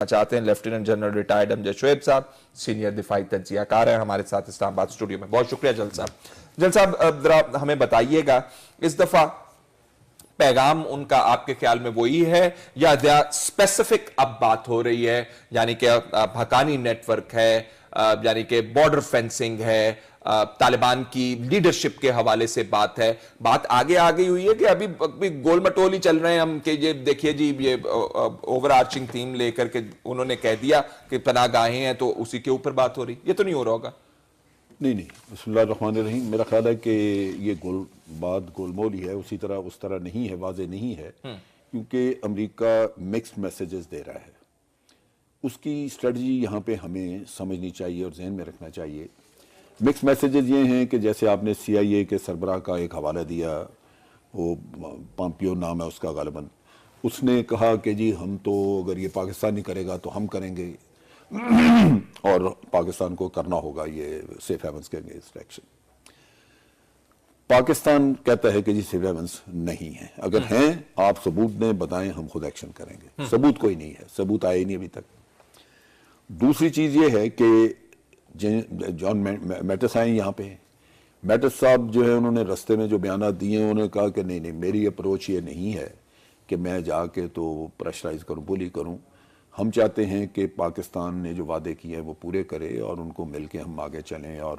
چاہتے ہیں lieutenant general retired امجد شعیب صاحب، سینئر دفاعی تجزیہ کار ہیں ہمارے ساتھ اسلام آباد اسٹوڈیو میں. بہت شکریہ جل صاحب. جل صاحب ذرا ہمیں بتائیے گا اس دفعہ پیغام ان کا آپ کے خیال میں وہی ہے یا اسپیسیفک اب بات ہو رہی ہے، یعنی کہ حقانی نیٹ ورک ہے، یعنی کہ بارڈر فینسنگ ہے، طالبان کی لیڈرشپ کے حوالے سے بات ہے، بات آگے آگے ہوئی ہے کہ ابھی گول مٹول ہی چل رہے ہیں ہم کہ یہ دیکھیے جی یہ اوور آرچنگ تھیم لے کر کے انہوں نے کہہ دیا کہ پناہ گاہیں ہیں تو اسی کے اوپر بات ہو رہی؟ یہ تو نہیں ہو رہا ہوگا؟ نہیں بسم اللہ الرحمن الرحیم. میرا خیال ہے کہ یہ بات گول مول ہی ہے، اس طرح نہیں ہے، واضح نہیں ہے، کیونکہ امریکہ مکسڈ میسیجز دے رہا ہے. اس کی اسٹریٹجی یہاں پہ ہمیں سمجھنی چاہیے اور ذہن میں رکھنا چاہیے. مکس میسیجز یہ ہیں کہ جیسے آپ نے سی آئی اے کے سربراہ کا ایک حوالہ دیا، وہ پامپیو نام ہے اس کا غالباً، اس نے کہا کہ جی ہم تو اگر یہ پاکستان نہیں کرے گا تو ہم کریں گے اور پاکستان کو کرنا ہوگا یہ سیف ہیونز کے اگینسٹ ایکشن. پاکستان کہتا ہے کہ جی سیف ہیونز نہیں ہیں، اگر ہیں آپ ثبوت دیں، بتائیں، ہم خود ایکشن کریں گے. ثبوت کوئی نہیں ہے، ثبوت آئے نہیں ابھی تک. دوسری چیز یہ ہے کہ جان میٹس آئے یہاں پہ. میٹس صاحب جو ہے انہوں نے رستے میں جو بیانات دیے ہیں، انہوں نے کہا کہ نہیں میری اپروچ یہ نہیں ہے کہ میں جا کے تو پریشرائز کروں، بولی کروں. ہم چاہتے ہیں کہ پاکستان نے جو وعدے کیے ہیں وہ پورے کرے اور ان کو مل کے ہم آگے چلیں، اور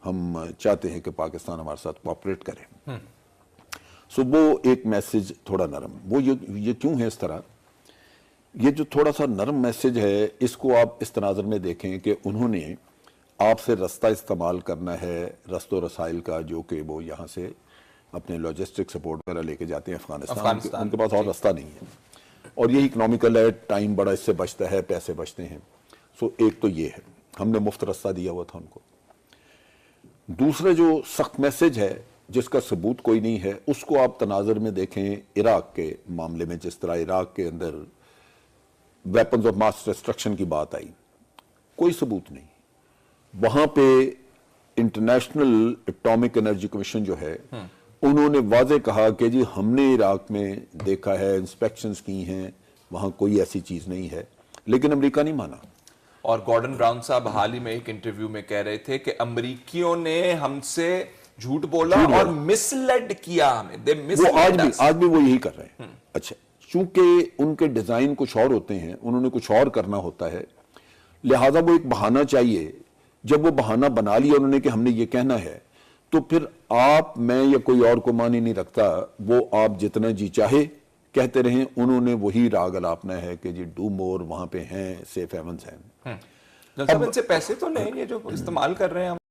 ہم چاہتے ہیں کہ پاکستان ہمارے ساتھ کوآپریٹ کرے. سو وہ ایک میسج تھوڑا نرم. وہ یہ کیوں ہے اس طرح؟ یہ جو تھوڑا سا نرم میسج ہے اس کو آپ اس تناظر میں دیکھیں کہ انہوں نے آپ سے رستہ استعمال کرنا ہے، رست و رسائل کا، جو کہ وہ یہاں سے اپنے لاجسٹک سپورٹ وغیرہ لے کے جاتے ہیں افغانستان. ان کے پاس اور رستہ نہیں ہے، اور یہ اکنامیکل ہے، ٹائم بڑا اس سے بچتا ہے، پیسے بچتے ہیں. سو ایک تو یہ ہے، ہم نے مفت رستہ دیا ہوا تھا ان کو. دوسرا جو سخت میسج ہے جس کا ثبوت کوئی نہیں ہے، اس کو آپ تناظر میں دیکھیں عراق کے معاملے میں. جس طرح عراق کے اندر ویپنز آف ماس ڈسٹرکشن کی بات آئی، کوئی ثبوت نہیں. وہاں پہ انٹرنیشنل اٹامک انرجی کمیشن جو ہے انہوں نے واضح کہا کہ جی ہم نے عراق میں دیکھا ہے، انسپیکشنز کی ہیں، وہاں کوئی ایسی چیز نہیں ہے. لیکن امریکہ نہیں مانا. اور گارڈن براؤن صاحب حال ہی میں ایک انٹرویو میں کہہ رہے تھے کہ امریکیوں نے ہم سے جھوٹ بولا اور مس لیڈ کیا ہمیں. وہ آج بھی وہ یہی کر رہے ہیں. اچھا، چونکہ ان کے ڈیزائن کچھ اور ہوتے ہیں، انہوں نے کچھ اور کرنا ہوتا ہے، لہٰذا وہ ایک بہانہ چاہیے. جب وہ بہانہ بنا لیا انہوں نے کہ ہم نے یہ کہنا ہے، تو پھر آپ، میں یا کوئی اور کو معنی نہیں رکھتا، وہ آپ جتنا جی چاہے کہتے رہیں. انہوں نے وہی راگ الاپنا ہے کہ جی ڈو مور، وہاں پہ ہیں، سیف ہیونز ہیں. جب ان سے پیسے تو لیں، یہ جو استعمال کر رہے ہیں ہم